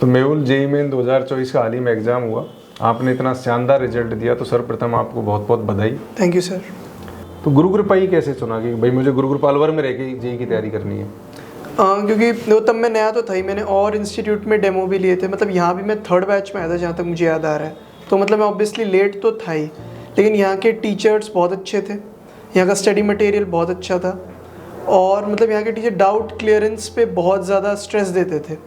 तो Mehul JEE main 2024 का हाल ही में एग्ज़ाम हुआ, आपने इतना शानदार रिजल्ट दिया, तो सर्वप्रथम आपको बहुत बहुत बधाई। Thank you sir. तो गुरुकृपा ही कैसे चुना कि भाई मुझे गुरुकृपा अलवर में रह के जेईई की तैयारी करनी है? क्योंकि वो तब मैं नया तो था ही, मैंने और इंस्टीट्यूट में डेमो भी लिए थे, मतलब यहाँ भी मैं 3rd बैच में आया था जहाँ तक मुझे याद आ रहा है। तो मतलब मैं ऑब्वियसली लेट तो था ही, लेकिन यहाँ के टीचर्स बहुत अच्छे थे, यहाँ का स्टडी मटेरियल बहुत अच्छा था, और मतलब यहाँ के टीचर डाउट क्लियरेंस पे बहुत ज़्यादा स्ट्रेस देते थे।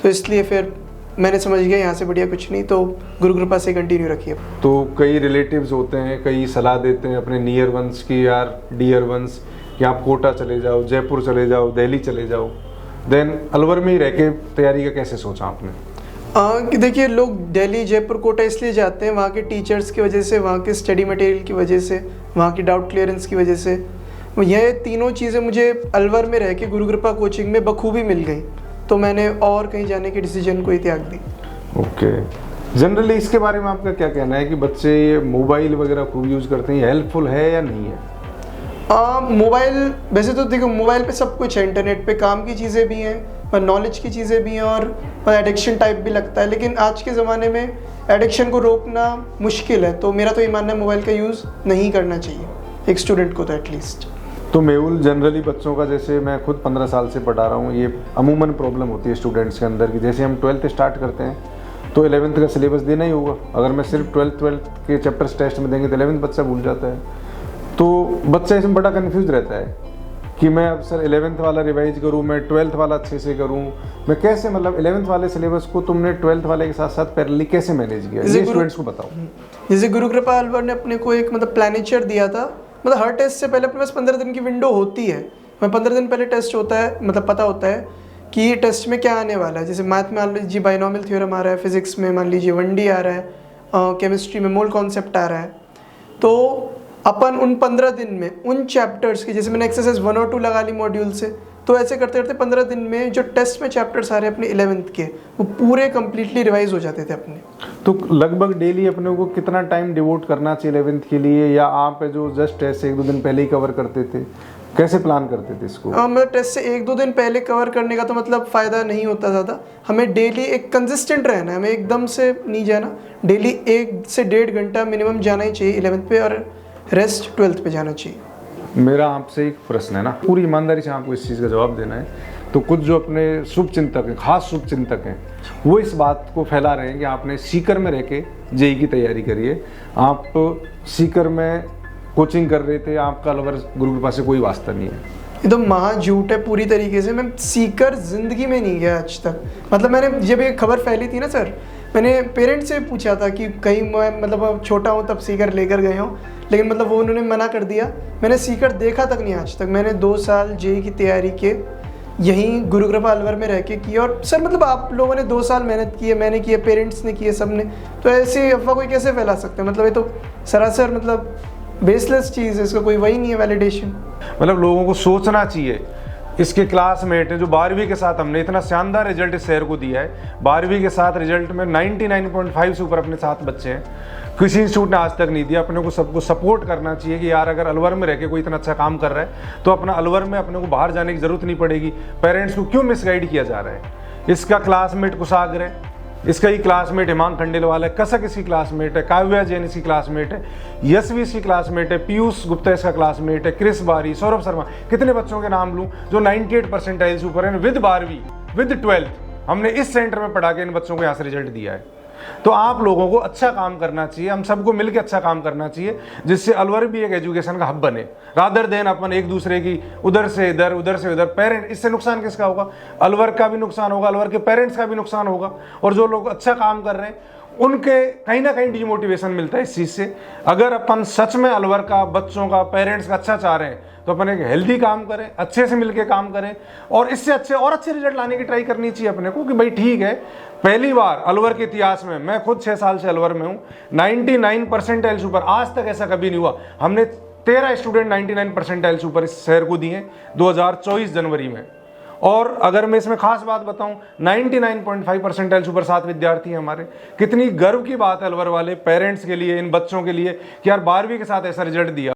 तो इसलिए फिर मैंने समझ गया यहाँ से बढ़िया कुछ नहीं, तो गुरु कृपा से कंटिन्यू रखिए। तो कई रिलेटिव्स होते हैं, कई सलाह देते हैं अपने नियर वंस की, यार डियर वंस, कि आप कोटा चले जाओ, जयपुर चले जाओ, दिल्ली चले जाओ, देन अलवर में ही रह के तैयारी का कैसे सोचा आपने? कि देखिए, लोग दिल्ली, जयपुर, कोटा इसलिए जाते हैं, वहाँ के टीचर्स की वजह से, वहाँ के स्टडी मटेरियल की वजह से, वहाँ की डाउट क्लियरेंस की वजह से। यह तीनों चीज़ें मुझे अलवर में रह के गुरु कृपा कोचिंग में बखूबी मिल गई, तो मैंने और कहीं जाने के डिसीजन को ही त्याग दी। ओके, जनरली इसके बारे में आपका क्या कहना है कि बच्चे ये मोबाइल वगैरह खूब यूज़ करते हैं, हेल्पफुल है या नहीं है? मोबाइल वैसे तो देखो, मोबाइल पे सब कुछ है, इंटरनेट पे काम की चीज़ें भी हैं और नॉलेज की चीज़ें भी हैं, और एडिक्शन टाइप भी लगता है, लेकिन आज के ज़माने में एडिक्शन को रोकना मुश्किल है। तो मेरा तो ये मानना है मोबाइल का यूज़ नहीं करना चाहिए एक स्टूडेंट को, तो एटलीस्ट। तो मेहुल, जनरली बच्चों का, जैसे मैं खुद 15 साल से पढ़ा रहा हूँ, ये अमूमन प्रॉब्लम होती है स्टूडेंट्स के अंदर कि जैसे हम 12th स्टार्ट करते हैं तो 11th का सिलेबस देना ही होगा। अगर मैं सिर्फ 12th के चैप्टर्स टेस्ट में देंगे तो 11th बच्चा भूल जाता है। तो बच्चा इसमें बड़ा कन्फ्यूज रहता है कि मैं अब सर 11th वाला रिवाइज करूँ, मैं 12th वाला अच्छे से करूँ, मैं कैसे, मतलब 11th वाले सिलेबस को तुमने 12th वाले के साथ साथ पैरेलली कैसे मैनेज किया, ये स्टूडेंट्स को बताओ। जैसे गुरु कृपा अलवर ने अपने को एक मतलब प्लानिचर दिया था, मतलब हर टेस्ट से पहले अपने पास 15 दिन की विंडो होती है। मैं 15 दिन पहले टेस्ट होता है, मतलब पता होता है कि ये टेस्ट में क्या आने वाला है। जैसे मैथ में मान लीजिए बाइनोमियल थ्योरम आ रहा है, फिजिक्स में मान लीजिए 1D आ रहा है, केमिस्ट्री में मोल कॉन्सेप्ट आ रहा है। तो अपन उन 15 दिन में उन चैप्टर्स की, जैसे मैंने एक्सरसाइज 1 और 2 लगा ली मॉड्यूल से, तो ऐसे करते करते 15 दिन में जो टेस्ट में चैप्टर्स आ रहे हैं अपने 11th के, वो पूरे कम्प्लीटली रिवाइज हो जाते थे अपने। तो लगभग डेली अपने को कितना टाइम डिवोट करना चाहिए 11th के लिए, या आप जो जस्ट टेस्ट से 1-2 दिन पहले ही कवर करते थे, कैसे प्लान करते थे इसको? मतलब टेस्ट से 1-2 दिन पहले कवर करने का तो मतलब फ़ायदा नहीं होता ज़्यादा। हमें डेली एक कंसिस्टेंट रहना है, हमें एकदम से नहीं जाना। डेली 1 से 1.5 घंटा मिनिमम जाना ही चाहिए 11th पे, और रेस्ट 12th पे जाना चाहिए। मेरा आपसे एक प्रश्न है ना, पूरी ईमानदारी से आपको इस चीज़ का जवाब देना है। तो कुछ जो अपने शुभ चिंतक हैं, खास शुभ चिंतक हैं, वो इस बात को फैला रहे हैं कि आपने सीकर में रह के जेईई की तैयारी करिए। आप सीकर में कोचिंग कर रहे थे, आपका अलवर गुरु कृपा से कोई वास्ता नहीं है। ये तो महा झूठ है पूरी तरीके से। मैं सीकर ज़िंदगी में नहीं गया आज तक। मतलब मैंने जब ये खबर फैली थी ना सर, मैंने पेरेंट्स से पूछा था कि कहीं मैं मतलब छोटा हूँ तब सीकर लेकर गए हूँ, लेकिन मतलब वो उन्होंने मना कर दिया। मैंने सीकर देखा तक नहीं आज तक। मैंने 2 साल जेईई की तैयारी के यहीं गुरु कृपा अलवर में रह के की। और सर मतलब आप लोगों ने 2 साल मेहनत की है, मैंने की है, पेरेंट्स ने की है, सब ने, तो ऐसी अफवाह कोई कैसे फैला सकते हैं? मतलब ये तो सरासर मतलब बेसलेस चीज़ है, इसका कोई वही नहीं है वैलिडेशन। मतलब लोगों को सोचना चाहिए। इसके क्लासमेट हैं जो 12वीं के साथ हमने इतना शानदार रिजल्ट इस शहर को दिया है, 12वीं के साथ रिजल्ट में 99.5 से ऊपर अपने साथ बच्चे हैं, किसी इंस्टीट्यूट ने आज तक नहीं दिया। अपने को सबको सपोर्ट करना चाहिए कि यार अगर अलवर में रह के कोई इतना अच्छा काम कर रहा है तो अपना अलवर में अपने को बाहर जाने की जरूरत नहीं पड़ेगी। पेरेंट्स को क्यों मिसगाइड किया जा रहा है? इसका क्लासमेट कुशाग्र है, इसका ही क्लासमेट हिमांग खंडेलवाल है, कसक इसकी क्लासमेट है, काव्या जैन इसकी क्लासमेट है, यशवी इसकी क्लासमेट है, पीयूष गुप्ता इसका क्लासमेट है, क्रिस बारी, सौरभ शर्मा, कितने बच्चों के नाम लूं जो 98 परसेंटाइल से ऊपर है, विद 12वीं विद 12th हमने इस सेंटर में पढ़ा के इन बच्चों को यहाँ से रिजल्ट दिया है। तो आप लोगों को अच्छा काम करना चाहिए, हम सबको मिलकर अच्छा काम करना चाहिए, जिससे अलवर भी एक एजुकेशन का हब बने, रादर देन अपन एक दूसरे की उधर से इधर उधर से उधर। पेरेंट, इससे नुकसान किसका होगा? अलवर का भी नुकसान होगा, अलवर के पेरेंट्स का भी नुकसान होगा, और जो लोग अच्छा काम कर रहे हैं उनके कहीं ना कहीं डिमोटिवेशन मिलता है इस चीज़ से। अगर अपन सच में अलवर का, बच्चों का, पेरेंट्स का अच्छा चाह रहे हैं तो अपन एक हेल्दी काम करें, अच्छे से मिलके काम करें, और इससे अच्छे और अच्छे रिजल्ट लाने की ट्राई करनी चाहिए अपने को कि भाई ठीक है, पहली बार अलवर के इतिहास में, मैं खुद 6 साल से अलवर में हूँ, 99 परसेंटाइल से ऊपर, आज तक ऐसा कभी नहीं हुआ। हमने 13 स्टूडेंट 99 परसेंटाइल से ऊपर इस शहर को दिए 2024 जनवरी में। और अगर मैं इसमें खास बात बताऊं, 99.5 परसेंटाइल सुपर 7 विद्यार्थी हैं हमारे। कितनी गर्व की बात है अलवर वाले पेरेंट्स के लिए, इन बच्चों के लिए कि यार 12वीं के साथ ऐसा रिजल्ट दिया।